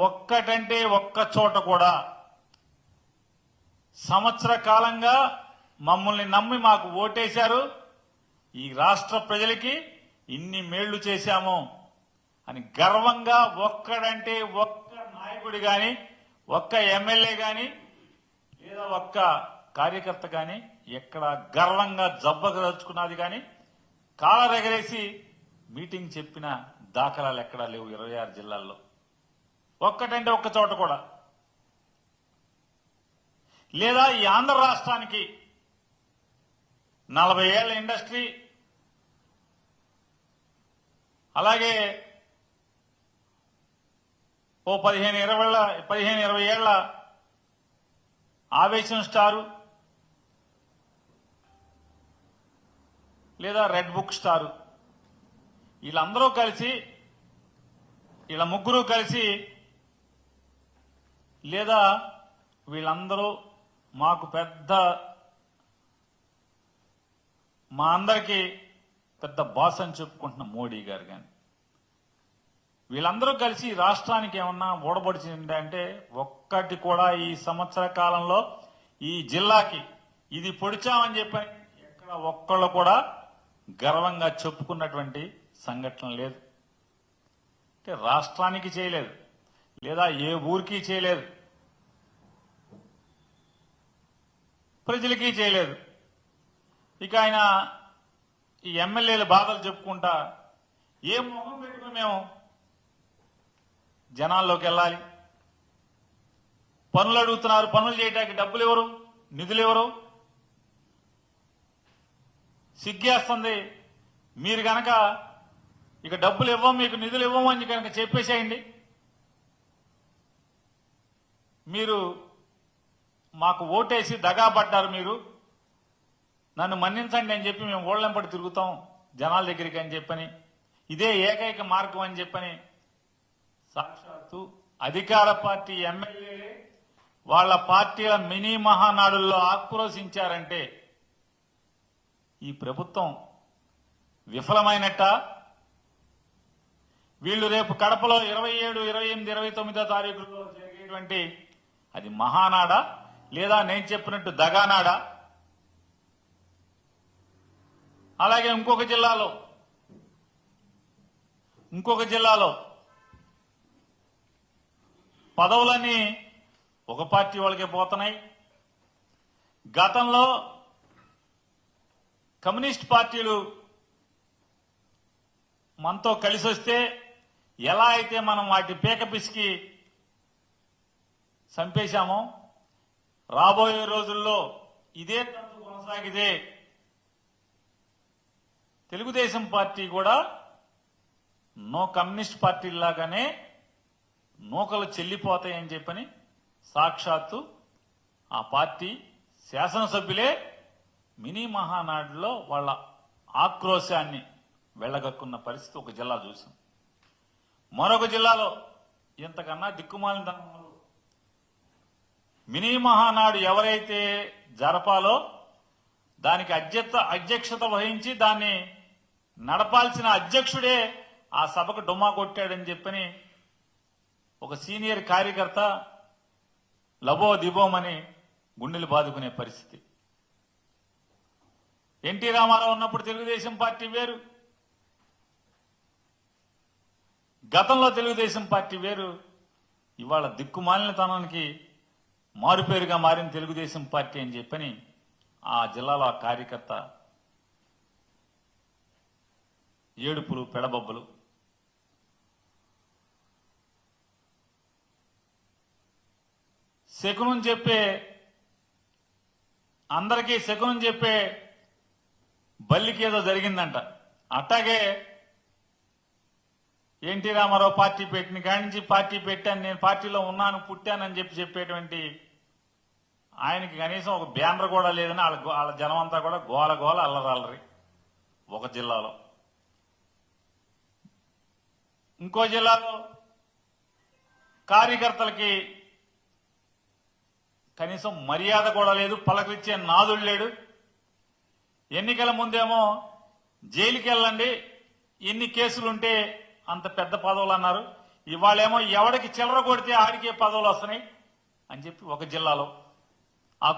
ఒక్కటంటే ఒక్క చోట కూడా సంవత్సర కాలంగా మమ్మల్ని నమ్మి మాకు ఓటేశారు, ఈ రాష్ట్ర ప్రజలకి ఇన్ని మేళ్లు చేశాము అని గర్వంగా ఒక్కడంటే ఒక్క నాయకుడు గాని, ఒక్క ఎమ్మెల్యే గాని, లేదా ఒక్క కార్యకర్త గాని ఎక్కడ గర్వంగా జబ్బగదలుచుకున్నది గాని, కాలరెగరేసి మీటింగ్ చెప్పిన దాఖలాలు ఎక్కడా లేవు 26 జిల్లాల్లో. ఒక్కటంటే ఒక్క చోట కూడా. లేదా ఈ ఆంధ్ర రాష్ట్రానికి 40 ఏళ్ల ఇండస్ట్రీ, అలాగే ఓ 15-20 ఏళ్ల ఆవేశం స్టారు, లేదా రెడ్ బుక్ స్టారు, వీళ్ళందరూ కలిసి, వీళ్ళ ముగ్గురు కలిసి, లేదా వీళ్ళందరూ మాకు మా అందరికీ పెద్ద బాస్ అని చెప్పుకుంటున్న మోడీ గారు కానీ, వీళ్ళందరూ కలిసి రాష్ట్రానికి ఏమన్నా ఓడబడిచింది అంటే ఒక్కటి కూడా ఈ సంవత్సర కాలంలో ఈ జిల్లాకి ఇది పొడిచామని చెప్పని ఎక్కడ ఒక్కళ్ళు కూడా గర్వంగా చెప్పుకున్నటువంటి సంఘటన లేదు. అంటే రాష్ట్రానికి చేయలేదు, లేదా ఏ ఊరికి చేయలేదు, ప్రజలకి చేయలేదు. ఇక ఆయన ఈ ఎమ్మెల్యేల బాధలు చెప్పుకుంటా ఏ మొహం పెట్టుకుని మేము జనాల్లోకి వెళ్ళాలి? పనులు అడుగుతున్నారు, పనులు చేయడానికి డబ్బులు ఎవరు, నిధులు ఎవరు? సిగ్గేస్తుంది. మీరు గనక ఇక డబ్బులు ఇవ్వం, మీకు నిధులు ఇవ్వము అని కనుక చెప్పేసేయండి. మీరు మాకు ఓటేసి దగాపడ్డారు, మీరు నన్ను మన్నించండి అని చెప్పి మేము ఓళ్లంపడి తిరుగుతాం జనాల దగ్గరికి అని చెప్పని, ఇదే ఏకైక మార్గం అని చెప్పని సాక్షాత్తు అధికార పార్టీ ఎమ్మెల్యేలే వాళ్ళ పార్టీల మినీ మహానాడుల్లో ఆక్రోశించారంటే ఈ ప్రభుత్వం విఫలమైనట్ట? వీళ్ళు రేపు కడపలో 27, 28, 29వ తారీఖుల్లో జరిగేటువంటి అది మహానాడా, లేదా నేను చెప్పినట్టు దగానాడా? అలాగే ఇంకొక జిల్లాలో పదవులన్నీ ఒక పార్టీ వాళ్ళకే పోతున్నాయి. గతంలో కమ్యూనిస్ట్ పార్టీలు మనతో కలిసి వస్తే ఎలా అయితే మనం వాటి పీక పిసికి చంపేశామో, రాబోయే రోజుల్లో ఇదే తంతు కొనసాగితే తెలుగుదేశం పార్టీ కూడా నో కమ్యూనిస్ట్ పార్టీలాగానే నూకలు చెల్లిపోతాయని చెప్పని సాక్షాత్తు ఆ పార్టీ శాసనసభ్యులే మినీ మహానాడులో వాళ్ళ ఆక్రోశాన్ని వెళ్లగక్కున్న పరిస్థితి ఒక జిల్లా చూసాం. మరొక జిల్లాలో ఇంతకన్నా దిక్కుమాలిన మినీ మహానాడు ఎవరైతే జరపాలో దానికి అధ్యక్షత వహించి దాన్ని నడపాల్సిన అధ్యక్షుడే ఆ సభకు డుమ్మా కొట్టాడని చెప్పని ఒక సీనియర్ కార్యకర్త లబో దిబోమని గుండెలు బాదుకునే పరిస్థితి. ఎన్టీ రామారావు ఉన్నప్పుడు తెలుగుదేశం పార్టీ వేరు, గతంలో తెలుగుదేశం పార్టీ వేరు. ఇవాళ దిక్కుమాలినతనానికి మారుపేరుగా మారిన తెలుగుదేశం పార్టీ అని చెప్పని ఆ జిల్లాలో ఆ కార్యకర్త ఏడుపులు, పెడబొబ్బలు. శకునం చెప్పే, అందరికీ శకునం చెప్పే బల్లికి ఏదో జరిగిందంట. అట్టాగే ఎన్టీ రామారావు పార్టీ పెట్టిన కాడి నుంచి పార్టీ పెట్టాను, నేను పార్టీలో ఉన్నాను, పుట్టానని చెప్పేటువంటి ఆయనకి కనీసం ఒక బ్యానర్ కూడా లేదని వాళ్ళ జనం అంతా కూడా గోల అల్లరల్లరి ఒక జిల్లాలో. ఇంకో జిల్లాలో కార్యకర్తలకి కనీసం మర్యాద కూడా లేదు, పలకరించే నాదుడు లేడు. ఎన్నికల ముందేమో జైలుకి వెళ్ళండి, ఎన్ని కేసులుంటే అంత పెద్ద పదవులు అన్నారు. ఇవాళేమో ఎవడికి చిల్లర కొడితే ఆడికే పదవులు వస్తున్నాయి అని చెప్పి ఒక జిల్లాలో,